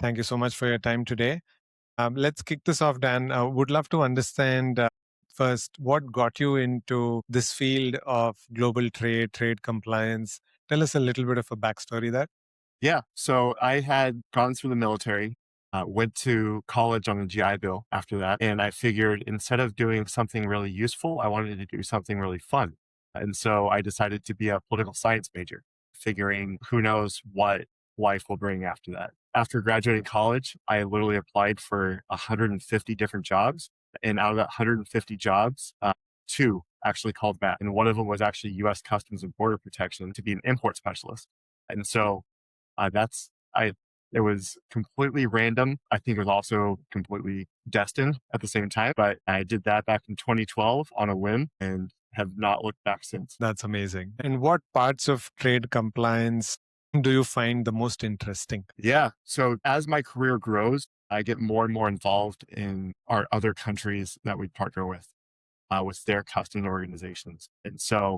Thank you so much for your time today. Let's kick this off, Dan. Would love to understand first what got you into this field of global trade, trade compliance. Tell us a little bit of a backstory there. Yeah. So I had gone through the military, went to college on a GI Bill after that. And I figured instead of doing something really useful, I wanted to do something really fun. And so I decided to be a political science major, figuring who knows what life will bring after that. After graduating college, I literally applied for 150 different jobs. And out of that 150 jobs, two actually called back. And one of them was actually US Customs and Border Protection to be an import specialist. And so that's I it was completely random. I think it was also completely destined at the same time, but I did that back in 2012 on a whim and have not looked back since. That's amazing. And what parts of trade compliance do you find the most interesting? Yeah. So as my career grows, I get more and more involved in our other countries that we partner with their customs organizations. And so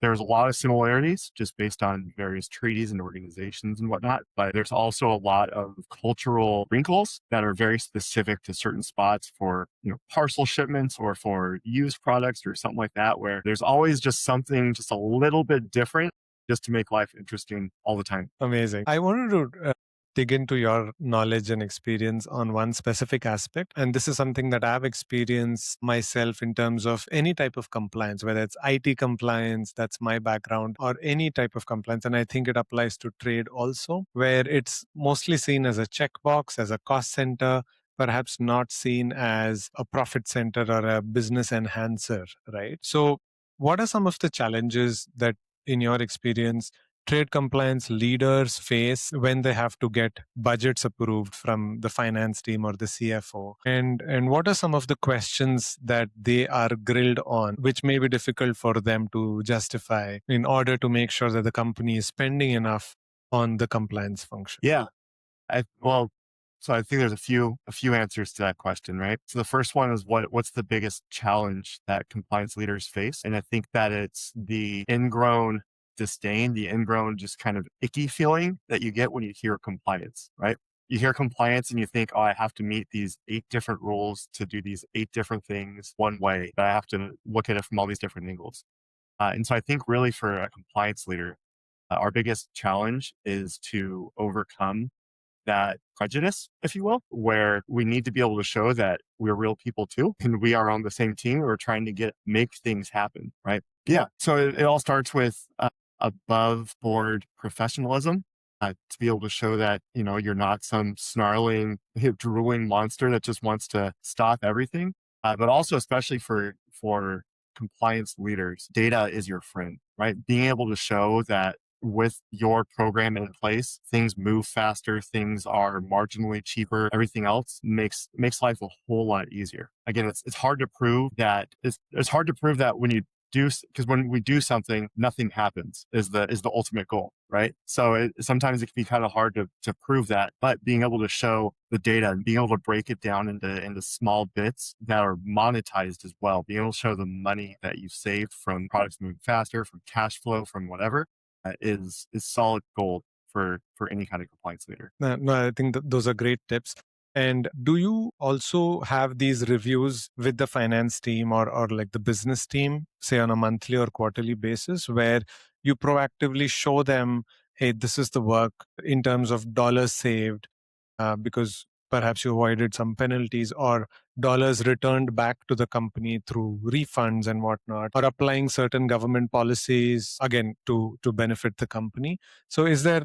there's a lot of similarities just based on various treaties and organizations and whatnot, but there's also a lot of cultural wrinkles that are very specific to certain spots for, parcel shipments or for used products or something like that, where there's always just something just a little bit different just to make life interesting all the time. Amazing. I wanted to dig into your knowledge and experience on one specific aspect. And this is something that I've experienced myself in terms of any type of compliance, whether it's IT compliance, that's my background, or any type of compliance. And I think it applies to trade also, where it's mostly seen as a checkbox, as a cost center, perhaps not seen as a profit center or a business enhancer, right? So, what are some of the challenges that, in your experience, trade compliance leaders face when they have to get budgets approved from the finance team or the CFO? And what are some of the questions that they are grilled on, which may be difficult for them to justify in order to make sure that the company is spending enough on the compliance function? Yeah. Well, so I think there's a few answers to that question, right? So the first one is what's the biggest challenge that compliance leaders face? And I think that it's the ingrown disdain, the ingrown just kind of icky feeling that you get when you hear compliance, right? You hear compliance and you think, oh, I have to meet these 8 different rules to do these 8 different things one way, but I have to look at it from all these different angles. And so I think really for a compliance leader, our biggest challenge is to overcome that prejudice, if you will, where we need to be able to show that we're real people too, and we are on the same team. We're trying to make things happen, right? Yeah. So it all starts with above board professionalism. To be able to show that you're not some snarling, drooling monster that just wants to stop everything, but also especially for compliance leaders, data is your friend, right? Being able to show that with your program in place, things move faster, things are marginally cheaper, everything else makes life a whole lot easier. Again, it's hard to prove that it's hard to prove that when you do, because when we do something, nothing happens is the ultimate goal, right? So sometimes it can be kind of hard to prove that, but being able to show the data and being able to break it down into small bits that are monetized as well, being able to show the money that you've saved from products moving faster, from cash flow, from whatever, is solid gold for any kind of compliance leader. No, I think those are great tips. And do you also have these reviews with the finance team or like the business team, say on a monthly or quarterly basis, where you proactively show them, hey, this is the work in terms of dollars saved, because perhaps you avoided some penalties or dollars returned back to the company through refunds and whatnot, or applying certain government policies again to benefit the company. So is there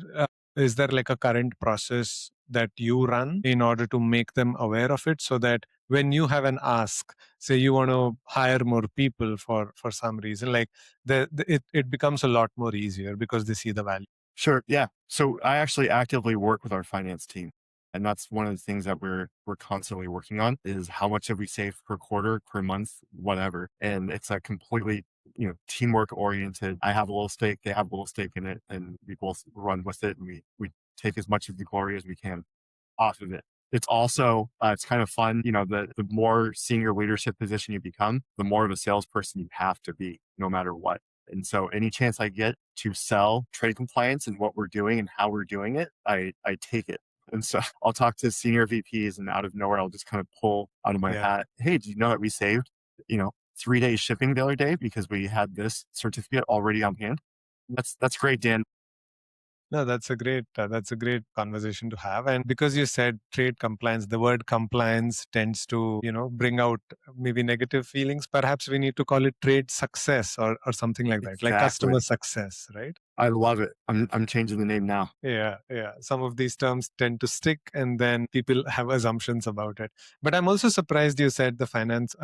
like a current process that you run in order to make them aware of it, so that when you have an ask, say you want to hire more people for some reason, like it becomes a lot more easier because they see the value? Sure. Yeah. So I actually actively work with our finance team. And that's one of the things that we're constantly working on is how much have we saved per quarter, per month, whatever. And it's a completely, teamwork oriented. I have a little stake, they have a little stake in it, and we both run with it and we take as much of the glory as we can off of it. It's also, it's kind of fun. The more senior leadership position you become, the more of a salesperson you have to be, no matter what. And so any chance I get to sell trade compliance and what we're doing and how we're doing it, I take it And so I'll talk to senior VPs, and out of nowhere, I'll just kind of pull out of my Yeah. hat, hey, do you know that we saved, 3 days shipping the other day because we had this certificate already on hand? That's great, Dan. No, that's a great conversation to have. And because you said trade compliance, the word compliance tends to, bring out maybe negative feelings. Perhaps we need to call it trade success or something like that, like Exactly. customer success, right? I love it. I'm changing the name now. Yeah, yeah. Some of these terms tend to stick and then people have assumptions about it. But I'm also surprised you said the finance,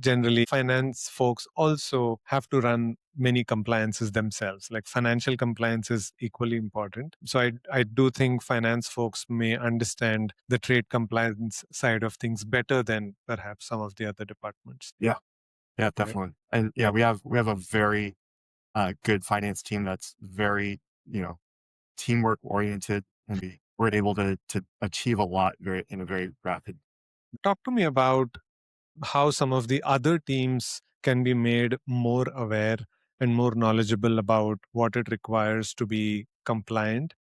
generally, finance folks also have to run many compliances themselves. Like financial compliance is equally important. So I do think finance folks may understand the trade compliance side of things better than perhaps some of the other departments. Yeah, yeah, Right? definitely. And yeah, we have a very good finance team that's very, teamwork oriented, and we're able to achieve a lot very in a very rapid. Talk to me about how some of the other teams can be made more aware and more knowledgeable about what it requires to be compliant,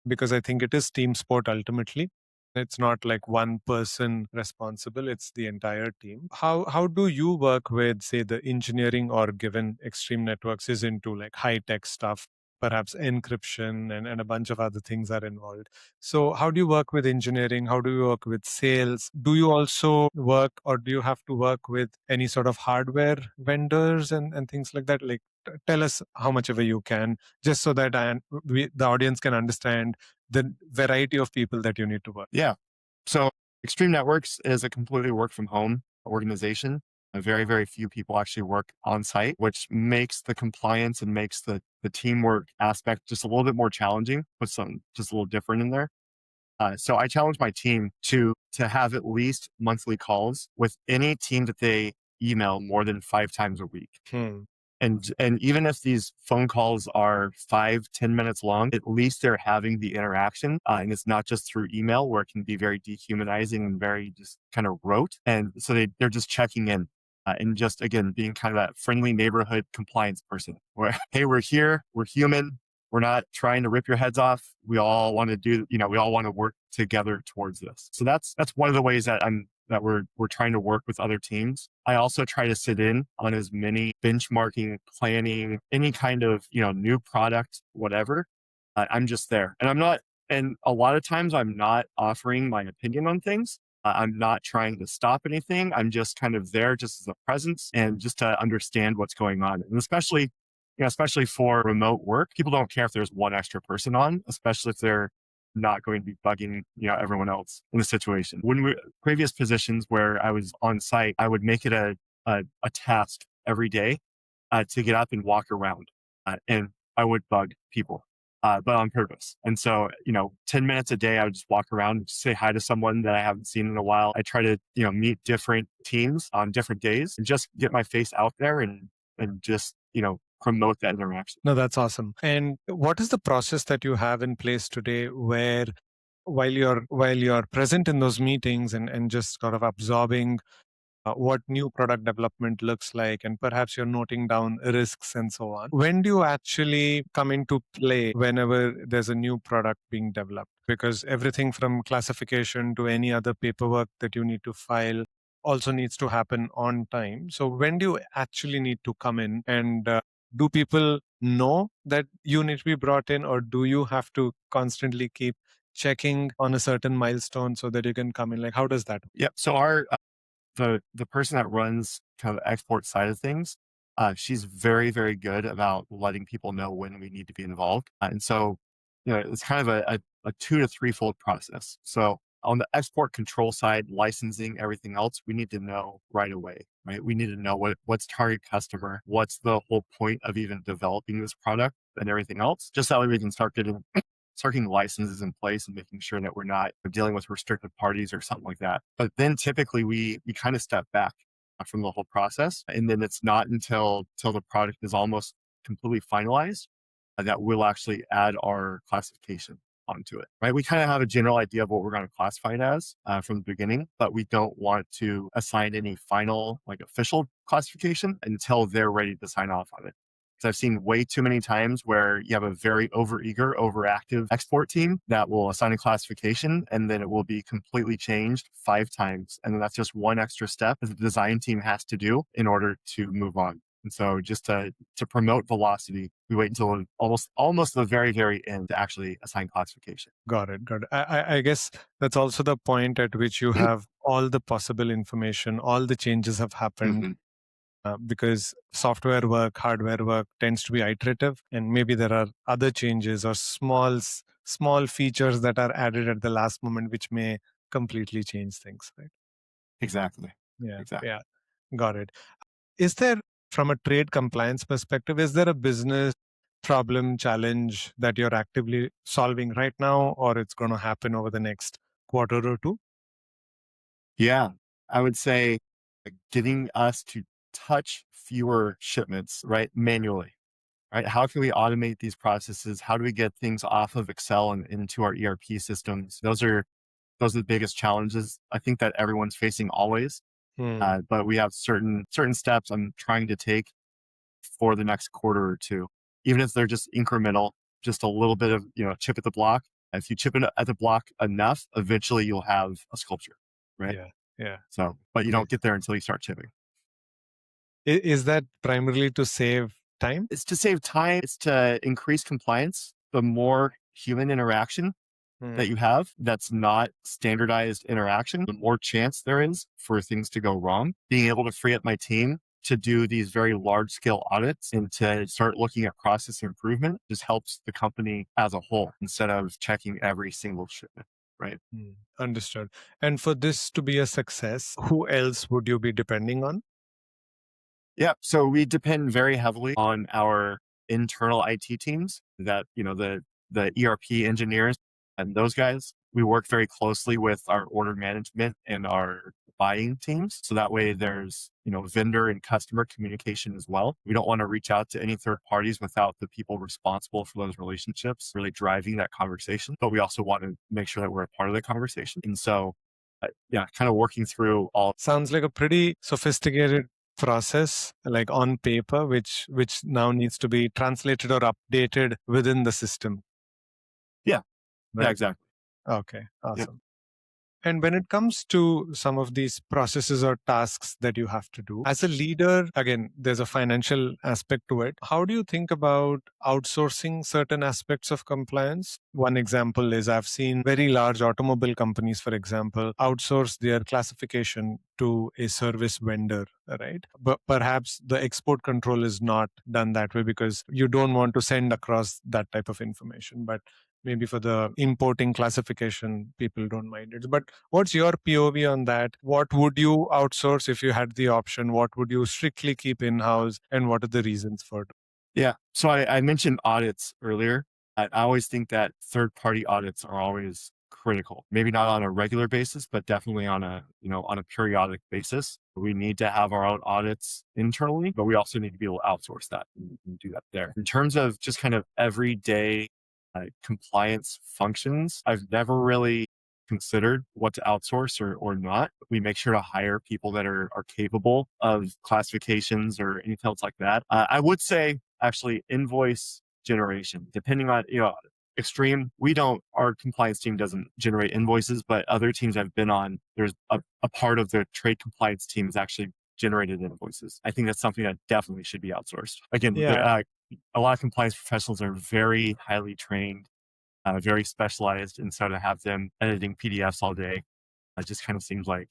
because I think it is team sport ultimately. It's not like one person responsible, it's the entire team. How do you work with, say, the engineering, or given Extreme Networks is into like high tech stuff, perhaps encryption and a bunch of other things are involved. So how do you work with engineering? How do you work with sales? Do you also work, or do you have to work with any sort of hardware vendors and things like that? Like tell us how much ever you can, just so that the audience can understand the variety of people that you need to work. Yeah. So Extreme Networks is a completely work from home organization. Very, very few people actually work on site, which makes the compliance and makes the teamwork aspect just a little bit more challenging, put something just a little different in there. So I challenge my team to have at least monthly calls with any team that they email more than 5 times a week. Hmm. And even if these phone calls are 5-10 minutes long, at least they're having the interaction, and it's not just through email where it can be very dehumanizing and very just kind of rote. And so they're just checking in. And just again being kind of that friendly neighborhood compliance person where, hey, we're here, we're human, we're not trying to rip your heads off. We all want to we all want to work together towards this. So that's one of the ways that we're trying to work with other teams. I also try to sit in on as many benchmarking, planning, any kind of, new product, whatever. I'm just there. And a lot of times I'm not offering my opinion on things. I'm not trying to stop anything. I'm just kind of there just as a presence and just to understand what's going on. And especially for remote work, people don't care if there's one extra person on, especially if they're not going to be bugging, everyone else in the situation. When we previous positions where I was on site, I would make it a task every day to get up and walk around, and I would bug people, but on purpose. And so, 10 minutes a day, I would just walk around and say hi to someone that I haven't seen in a while. I try to, meet different teams on different days and just get my face out there and just, promote that interaction. No, that's awesome. And what is the process that you have in place today where while you're present in those meetings and just sort of absorbing what new product development looks like, and perhaps you're noting down risks and so on. When do you actually come into play whenever there's a new product being developed? Because everything from classification to any other paperwork that you need to file also needs to happen on time. So when do you actually need to come in, and do people know that you need to be brought in, or do you have to constantly keep checking on a certain milestone so that you can come in? Like, how does that? Yep. So the person that runs kind of the export side of things, she's very, very good about letting people know when we need to be involved. And so, it's kind of a 2 to 3 fold process. So on the export control side, licensing, everything else, we need to know right away, right? We need to know what's target customer, what's the whole point of even developing this product and everything else, just that way we can start getting licenses in place and making sure that we're not dealing with restricted parties or something like that. But then typically we kind of step back from the whole process. And then it's not until the product is almost completely finalized that we'll actually add our classification onto it, right? We kind of have a general idea of what we're going to classify it as from the beginning, but we don't want to assign any final, like official classification until they're ready to sign off on it. So I've seen way too many times where you have a very overeager, overactive export team that will assign a classification and then it will be completely changed 5 times. And then that's just one extra step that the design team has to do in order to move on. And so just to promote velocity, we wait until almost the very, very end to actually assign classification. Got it. Got it. I guess that's also the point at which you have all the possible information, all the changes have happened, hmm because software work, hardware work tends to be iterative, and maybe there are other changes or small features that are added at the last moment, which may completely change things. Right? Exactly. Yeah. Exactly. Yeah. Got it. Is there, from a trade compliance perspective, is there a business problem, challenge that you're actively solving right now, or it's going to happen over the next quarter or two? Yeah. I would say getting us to touch fewer shipments, right? Manually, right? How can we automate these processes? How do we get things off of Excel and into our ERP systems? Those are the biggest challenges I think that everyone's facing always. Hmm. But we have certain steps I'm trying to take for the next quarter or two, even if they're just incremental, just a little bit of chip at the block. If you chip it at the block enough, eventually you'll have a sculpture, right? Yeah. Yeah. So, but you Yeah. don't get there until you start chipping. Is that primarily to save time? It's to save time. It's to increase compliance. The more human interaction that Hmm. you have that's not standardized interaction, the more chance there is for things to go wrong. Being able to free up my team to do these very large scale audits and to start looking at process improvement just helps the company as a whole instead of checking every single shipment, right? Hmm. Understood. And for this to be a success, who else would you be depending on? Yeah. So we depend very heavily on our internal IT teams that, the ERP engineers and those guys. We work very closely with our order management and our buying teams. So that way there's, vendor and customer communication as well. We don't want to reach out to any third parties without the people responsible for those relationships really driving that conversation. But we also want to make sure that we're a part of the conversation. And so, yeah, kind of working through all. Sounds like a pretty sophisticated process, like on paper, which now needs to be translated or updated within the system, Yeah. Yeah, right? exactly. Okay, Yeah. awesome. And when it comes to some of these processes or tasks that you have to do, as a leader, again, there's a financial aspect to it. How do you think about outsourcing certain aspects of compliance? One example is I've seen very large automobile companies, for example, outsource their classification to a service vendor, right? But perhaps the export control is not done that way because you don't want to send across that type of information. But maybe for the importing classification, people don't mind it. But what's your POV on that? What would you outsource if you had the option? What would you strictly keep in house? And what are the reasons for it? Yeah. So I mentioned audits earlier. I always think that third party audits are always critical. Maybe not on a regular basis, but definitely on a periodic basis. We need to have our own audits internally, but we also need to be able to outsource that and do that there. In terms of just kind of everyday compliance functions, I've never really considered what to outsource or not. We make sure to hire people that are capable of classifications or anything else like that. I would say actually invoice generation, depending on, extreme. Our compliance team doesn't generate invoices, but other teams I've been on, there's a part of the trade compliance team is actually generated invoices. I think that's something that definitely should be outsourced. Again, Yeah. a lot of compliance professionals are very highly trained, very specialized. And so to have them editing PDFs all day, it just kind of seems like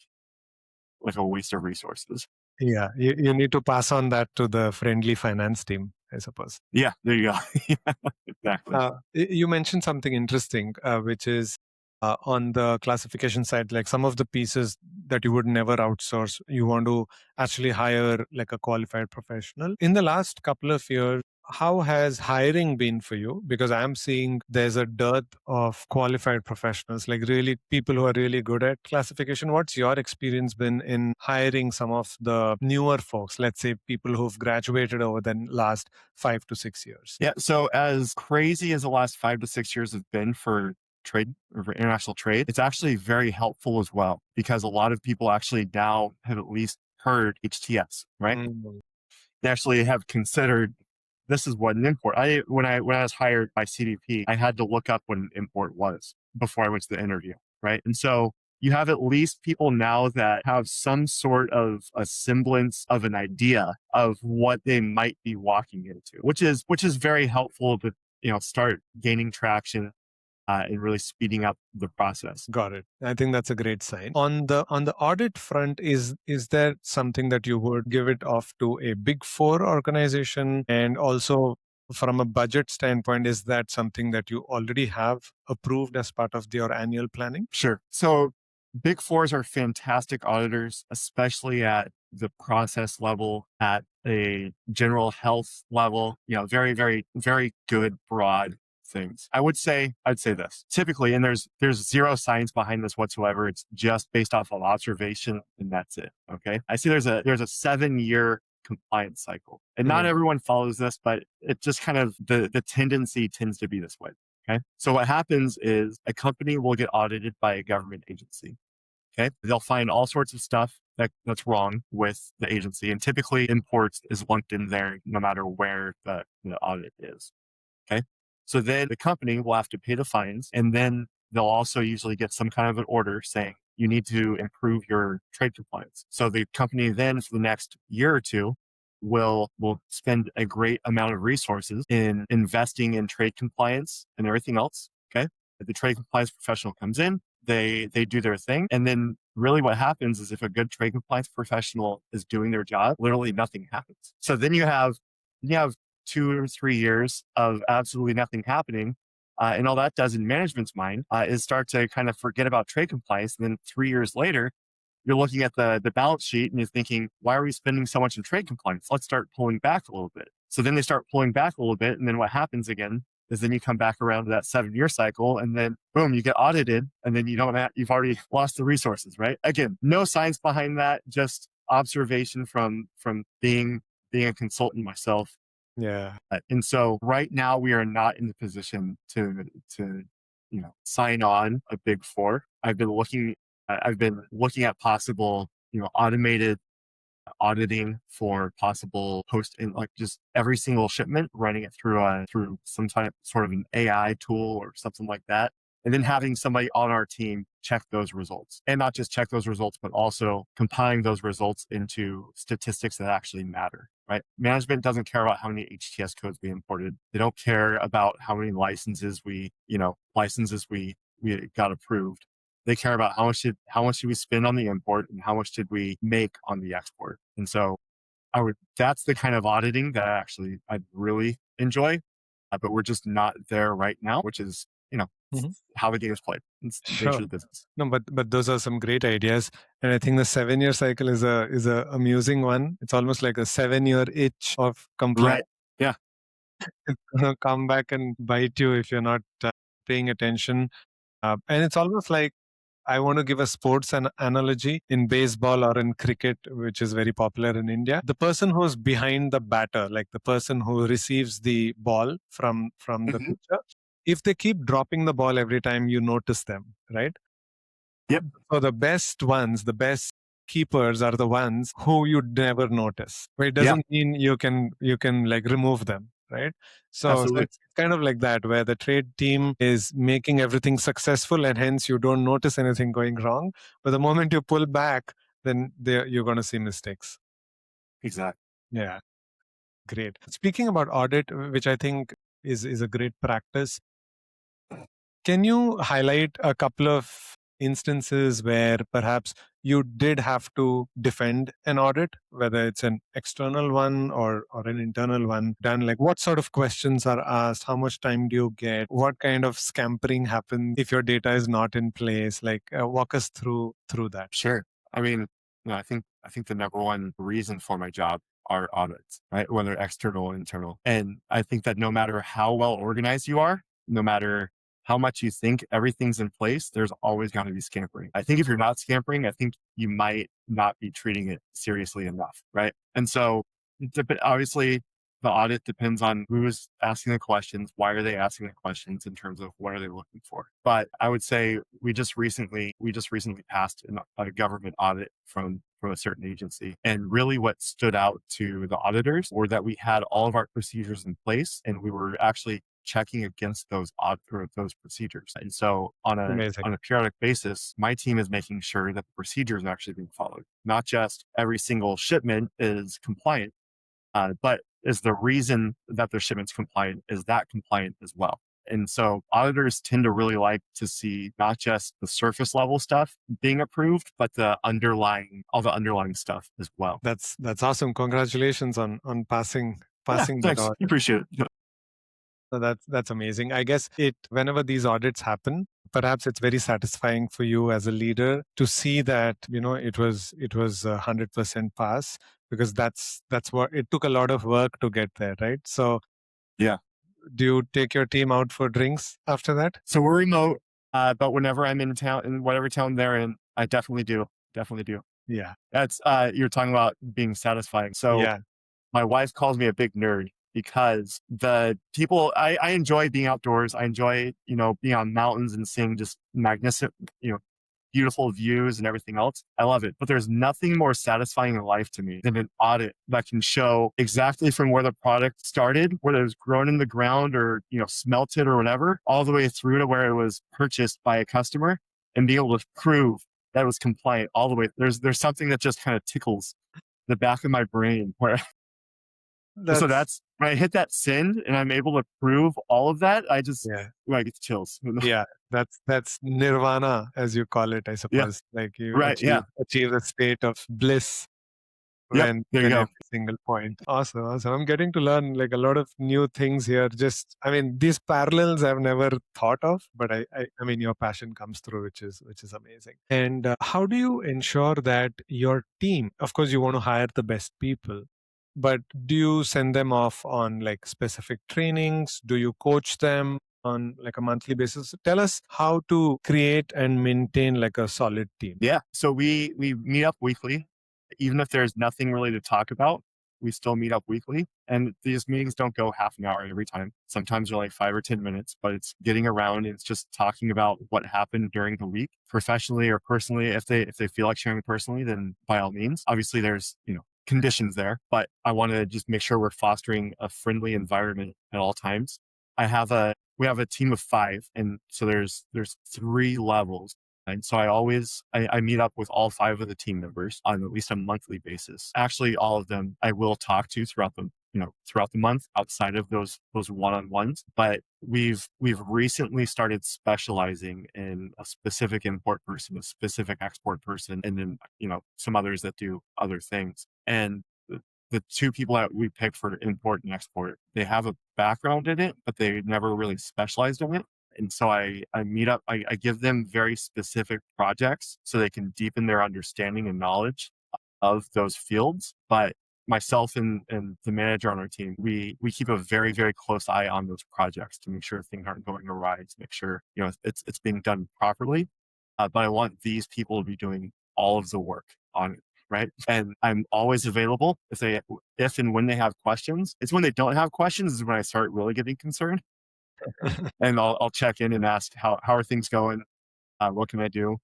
a waste of resources. Yeah. You need to pass on that to the friendly finance team, I suppose. Yeah, there you go. Yeah, exactly. You mentioned something interesting, which is on the classification side, like some of the pieces that you would never outsource, you want to actually hire like a qualified professional. In the last couple of years, how has hiring been for you? Because I'm seeing there's a dearth of qualified professionals, like really people who are really good at classification. What's your experience been in hiring some of the newer folks, let's say people who've graduated over the last 5 to 6 years? Yeah. So as crazy as the last 5 to 6 years have been for trade or for international trade, it's actually very helpful as well because a lot of people actually now have at least heard HTS, right? Mm. They actually have considered this is what an import. When I was hired by CDP, I had to look up what an import was before I went to the interview, right? And so you have at least people now that have some sort of a semblance of an idea of what they might be walking into, which is very helpful to start gaining traction and really speeding up the process. Got it. I think that's a great sign. On the audit front, is there something that you would give it off to a big four organization? And also from a budget standpoint, is that something that you already have approved as part of your annual planning? Sure. So big fours are fantastic auditors, especially at the process level, at a general health level, very, very, very good, broad things. I'd say this typically, and there's zero science behind this whatsoever. It's just based off of observation, and that's it. Okay. I see there's a 7-year compliance cycle, and not Yeah. everyone follows this, but it just kind of the tendency tends to be this way. Okay. So what happens is a company will get audited by a government agency. Okay. They'll find all sorts of stuff that's wrong with the agency. And typically imports is lumped in there no matter where the audit is. Okay. So then the company will have to pay the fines. And then they'll also usually get some kind of an order saying you need to improve your trade compliance. So the company then for the next year or two will spend a great amount of resources in investing in trade compliance and everything else. Okay. The trade compliance professional comes in, they do their thing. And then really what happens is if a good trade compliance professional is doing their job, literally nothing happens. So then you have 2 or 3 years of absolutely nothing happening. And all that does in management's mind is start to kind of forget about trade compliance. And then 3 years later, you're looking at the balance sheet and you're thinking, why are we spending so much in trade compliance? Let's start pulling back a little bit. So then they start pulling back a little bit. And then what happens again is then you come back around to that 7-year cycle and then boom, you get audited and then you've already lost the resources, right? Again, no science behind that, just observation from being a consultant myself. Yeah. And so right now we are not in the position to sign on a big four. I've been looking at possible automated auditing for possible post in like just every single shipment, running it through some type sort of an AI tool or something like that. And then having somebody on our team check those results, and not just check those results, but also compiling those results into statistics that actually matter, right? Management doesn't care about how many HTS codes we imported. They don't care about how many licenses we got approved. They care about how much did we spend on the import and how much did we make on the export. And so that's the kind of auditing that I'd really enjoy, but we're just not there right now, which is, Mhm. how the game is played. It's the nature Sure. of the business. No, but those are some great ideas, and I think the 7-year cycle is a amusing one. It's almost like a 7-year itch of compliance. Right. Yeah. It's gonna come back and bite you if you're not paying attention. And it's almost like I want to give a sports analogy in baseball or in cricket, which is very popular in India. The person who's behind the batter, like the person who receives the ball from the Mhm. pitcher, if they keep dropping the ball every time, you notice them, right? Yep. So the best ones, the best keepers are the ones who you'd never notice. But it Yeah. doesn't mean you can like remove them, right? So Absolutely. it's kind of like that, where the trade team is making everything successful, and hence you don't notice anything going wrong. But the moment you pull back, then you're going to see mistakes. Exactly. Yeah, great. Speaking about audit, which I think is a great practice, can you highlight a couple of instances where perhaps you did have to defend an audit, whether it's an external one or an internal one done? Like what sort of questions are asked? How much time do you get? What kind of scampering happens if your data is not in place? Like walk us through that. Sure. I mean, I think the number one reason for my job are audits, right? Whether external or internal. And I think that no matter how well organized you are, no matter how much you think everything's in place, there's always going to be scampering. I think if you're not scampering, I think you might not be treating it seriously enough, right? And so obviously the audit depends on who is asking the questions, why are they asking the questions in terms of what are they looking for. But I would say we just recently passed a government audit from a certain agency. And really what stood out to the auditors were that we had all of our procedures in place and we were actually checking against those procedures. And so Amazing. on a periodic basis, my team is making sure that the procedures are actually being followed. Not just every single shipment is compliant, but is the reason that their shipment's compliant is that compliant as well. And so auditors tend to really like to see not just the surface level stuff being approved, but all the underlying stuff as well. That's awesome. Congratulations on Yeah, passing that thanks. audit. Appreciate it. So that's amazing. I guess it whenever these audits happen, perhaps it's very satisfying for you as a leader to see that it was 100% pass, because that's what it took, a lot of work to get there, right? So Yeah. do you take your team out for drinks after that? So we're remote, but whenever I'm in town, in whatever town they're in, I definitely do. Definitely do. Yeah, That's you're talking about being satisfying. So yeah, my wife calls me a big nerd because I enjoy being outdoors. I enjoy, being on mountains and seeing just magnificent, beautiful views and everything else. I love it. But there's nothing more satisfying in life to me than an audit that can show exactly from where the product started, whether it was grown in the ground or, smelted or whatever, all the way through to where it was purchased by a customer and be able to prove that it was compliant all the way. There's something that just kind of tickles the back of my brain where so that's that's when I hit that send and I'm able to prove all of that, yeah. I get the chills. Yeah, that's nirvana, as you call it, I Yeah. suppose. Like you Right. Yeah. achieve a state of bliss Yep. There you when go. every single point. Awesome, awesome. I'm getting to learn like a lot of new things here. Just, I mean, these parallels I've never thought of, but I mean, your passion comes through, which is amazing. And how do you ensure that your team, of course, you want to hire the best people, but do you send them off on like specific trainings? Do you coach them on like a monthly basis? Tell us how to create and maintain like a solid team. Yeah. So we meet up weekly, even if there's nothing really to talk about. We still meet up weekly, and these meetings don't go half an hour every time. Sometimes they're like 5 or 10 minutes, but it's getting around. And it's just talking about what happened during the week, professionally or personally. If they feel like sharing personally, then by all means. Obviously, there's conditions there, but I want to just make sure we're fostering a friendly environment at all times. We have a team of 5, and so there's 3 levels. And so I meet up with all 5 of the team members on at least a monthly basis. Actually, all of them I will talk to throughout the month outside of those one-on-ones. But we've recently started specializing in a specific import person, a specific export person, and then some others that do other things. And the 2 people that we picked for import and export, they have a background in it, but they never really specialized in it. And so I give them very specific projects so they can deepen their understanding and knowledge of those fields. But myself and the manager on our team, we keep a very, very close eye on those projects to make sure things aren't going awry, to make sure, it's being done properly. But I want these people to be doing all of the work on it. Right. And I'm always available if and when they have questions. It's when they don't have questions is when I start really getting concerned. And I'll check in and ask how are things going? What can I do?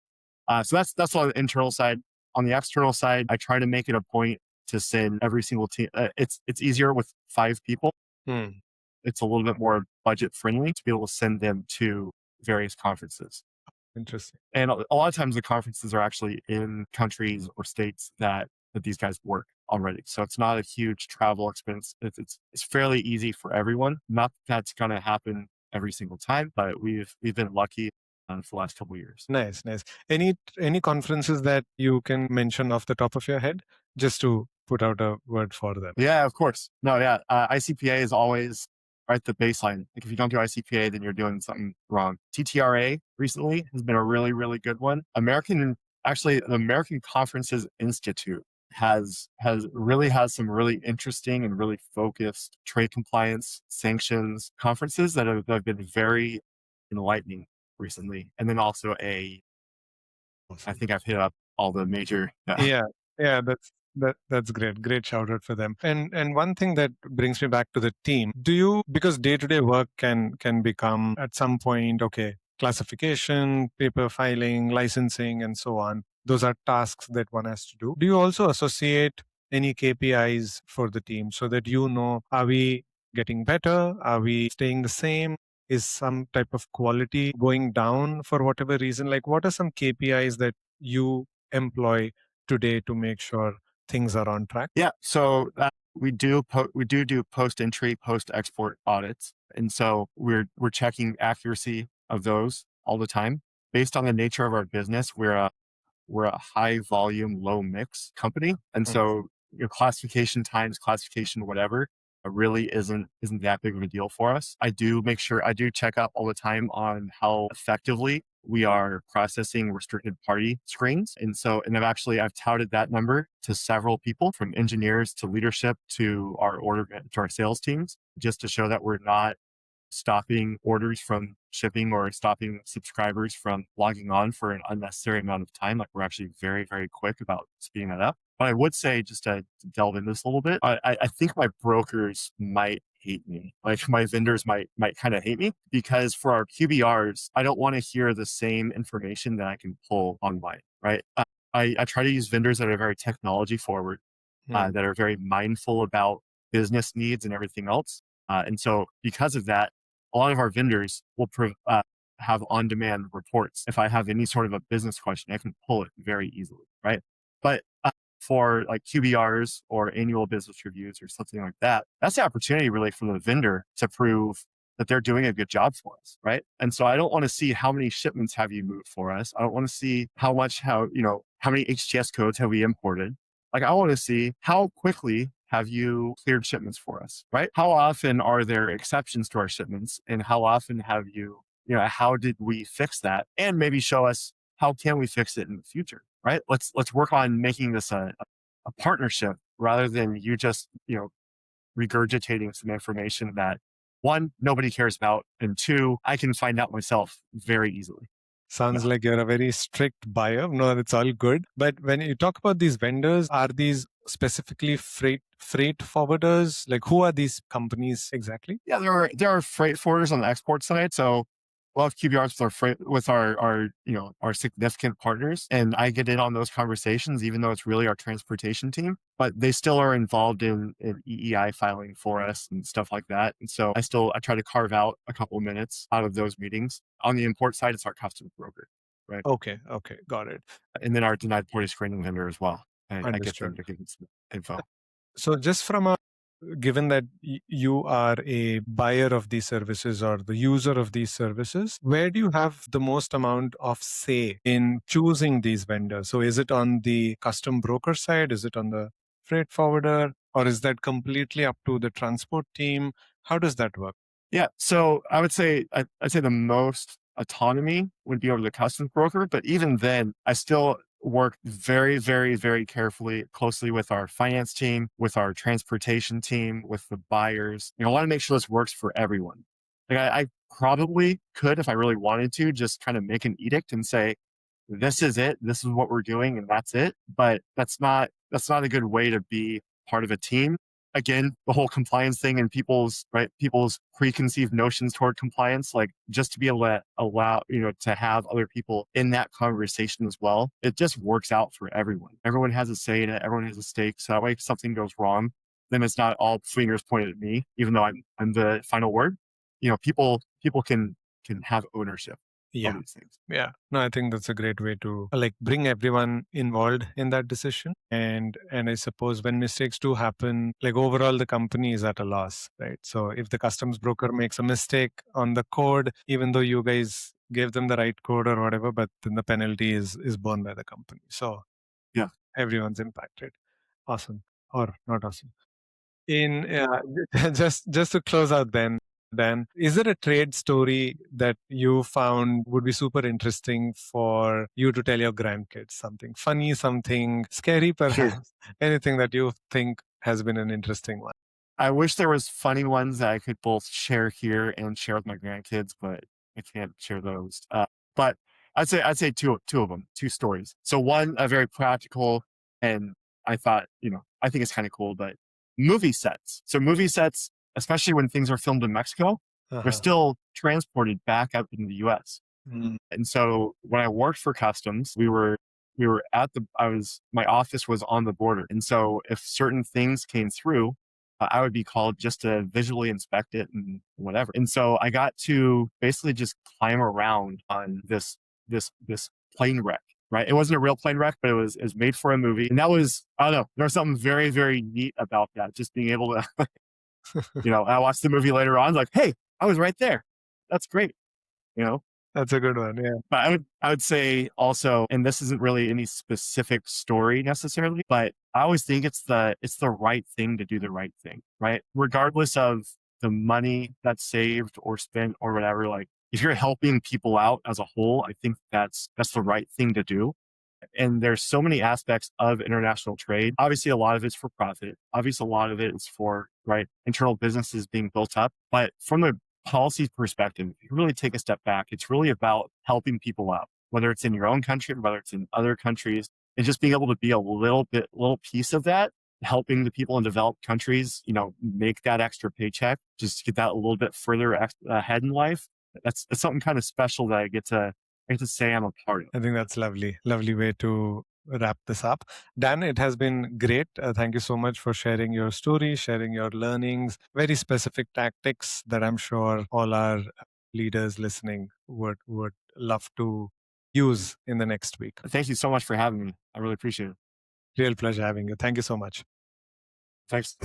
So that's on the internal side. On the external side, I try to make it a point to send every single team. It's easier with 5 people. Hmm, It's a little bit more budget friendly to be able to send them to various conferences. interesting. And a lot of times the conferences are actually in countries or states that these guys work already. So it's not a huge travel expense. It's fairly easy for everyone. Not that that's going to happen every single time, but we've been lucky for the last couple of years. Nice, nice. Any conferences that you can mention off the top of your head, just to put out a word for them? Yeah, of course. No, yeah. ICPA is always right the baseline. Like if you don't do ICPA, then you're doing something wrong. TTRA recently has been a really, really good one. The American Conferences Institute has some really interesting and really focused trade compliance sanctions conferences that have been very enlightening recently. And then also I Awesome. think I've hit up all the major. Yeah, yeah, that's great. Great shout out for them. And one thing that brings me back to the team, because day-to-day work can become at some point, okay, classification, paper filing, licensing, and so on. those are tasks that one has to do. Do you also associate any KPIs for the team so that you know, are we getting better? Are we staying the same? Is some type of quality going down for whatever reason? Like, what are some KPIs that you employ today to make sure things are on track? Yeah. So we do post entry, post export audits, and so we're checking accuracy of those all the time. Based on the nature of our business, we're a high volume, low mix company. And Mm. so your classification times, classification, whatever, really isn't that big of a deal for us. I do check up all the time on how effectively we are processing restricted party screens. I've touted that number to several people, from engineers to leadership to our sales teams, just to show that we're not stopping orders from shipping or stopping subscribers from logging on for an unnecessary amount of time. Like, we're actually very, very quick about speeding that up. But I would say, just to delve into this a little bit, I think my brokers might hate me. Like, my vendors might kind of hate me, because for our QBRs, I don't want to hear the same information that I can pull online, right? I try to use vendors that are very technology forward, Hmm. that are very mindful about business needs and everything else. And so because of that, a lot of our vendors will have on-demand reports. If I have any sort of a business question, I can pull it very easily, right? But for like QBRs or annual business reviews or something like that, that's the opportunity really for the vendor to prove that they're doing a good job for us, right? And so I don't want to see how many shipments have you moved for us. I don't want to see how many HTS codes have we imported. Like, I want to see how quickly have you cleared shipments for us, right? How often are there exceptions to our shipments, and how often how did we fix that? And maybe show us how can we fix it in the future, right? Let's work on making this a partnership, rather than you just, regurgitating some information that, one, nobody cares about, and two, I can find out myself very easily. Sounds Yeah. like you're a very strict buyer. No, it's all good. But when you talk about these vendors, are these specifically freight forwarders? Like, who are these companies exactly? Yeah, there are freight forwarders on the export side. So we'll have QBRs with our significant partners, and I get in on those conversations, even though it's really our transportation team. But they still are involved in EEI filing for us and stuff like that. And so I try to carve out a couple of minutes out of those meetings. On the import side, it's our customs broker, right? Okay, okay, got it. And then our denied party screening vendor as well. I get them Understood. to give me some info. So, just from a given that you are a buyer of these services or the user of these services, where do you have the most amount of say in choosing these vendors? So, is it on the custom broker side? Is it on the freight forwarder? Or is that completely up to the transport team? How does that work? Yeah. So I'd say the most autonomy would be over the customs broker, but even then, I still work very, very, very carefully, closely with our finance team, with our transportation team, with the buyers. I want to make sure this works for everyone. Like, I probably could, if I really wanted to, just kind of make an edict and say, this is it, this is what we're doing, and that's it. But that's not a good way to be part of a team. Again, the whole compliance thing and people's preconceived notions toward compliance, like, just to be able to allow, to have other people in that conversation as well, it just works out for everyone. Everyone has a say in it, everyone has a stake. So that way, if something goes wrong, then it's not all fingers pointed at me, even though I'm the final word. People can have ownership over Yeah. these things. Yeah. No, I think that's a great way to like bring everyone involved in that decision. And I suppose when mistakes do happen, like overall the company is at a loss, right? So if the customs broker makes a mistake on the code, even though you guys gave them the right code or whatever, but then the penalty is borne by the company. So Yeah. everyone's impacted. Awesome. Or not awesome. In just to close out then, Dan, is there a trade story that you found would be super interesting for you to tell your grandkids? Something funny, something scary, Shoot. perhaps? Anything that you think has been an interesting one? I wish there was funny ones that I could both share here and share with my grandkids, but I can't share those. But I'd say two of them, two stories. So one, a very practical, and I think it's kind of cool, but movie sets. So movie sets, especially when things are filmed in Mexico, they're Uh-huh. still transported back up in the US. Mm. And so when I worked for customs, we were we were at the, I was, my office was on the border. And so if certain things came through, I would be called just to visually inspect it and whatever. And so I got to basically just climb around on this plane wreck. Right. It wasn't a real plane wreck, but it was made for a movie. And that was, I don't know, there was something very, very neat about that. Just being able to, I watched the movie later on, like, hey, I was right there. That's great. You know, That's a good one. Yeah. but I would say also, and this isn't really any specific story necessarily, but I always think it's the right thing to do the right thing, right? Regardless of the money that's saved or spent or whatever, like if you're helping people out as a whole, I think that's the right thing to do. And there's so many aspects of international trade. Obviously, a lot of it's for profit. Obviously, a lot of it is for, right, internal businesses being built up. But from the policy perspective, if you really take a step back, it's really about helping people out, whether it's in your own country, whether it's in other countries, and just being able to be a little piece of that, helping the people in developed countries, make that extra paycheck, just get that a little bit further ahead in life. That's something kind of special that I get to say I'm a part of. I think that's lovely. Lovely way to wrap this up. Dan, it has been great. Thank you so much for sharing your story, sharing your learnings, very specific tactics that I'm sure all our leaders listening would love to use in the next week. Thank you so much for having me. I really appreciate it. Real pleasure having you. Thank you so much. Thanks.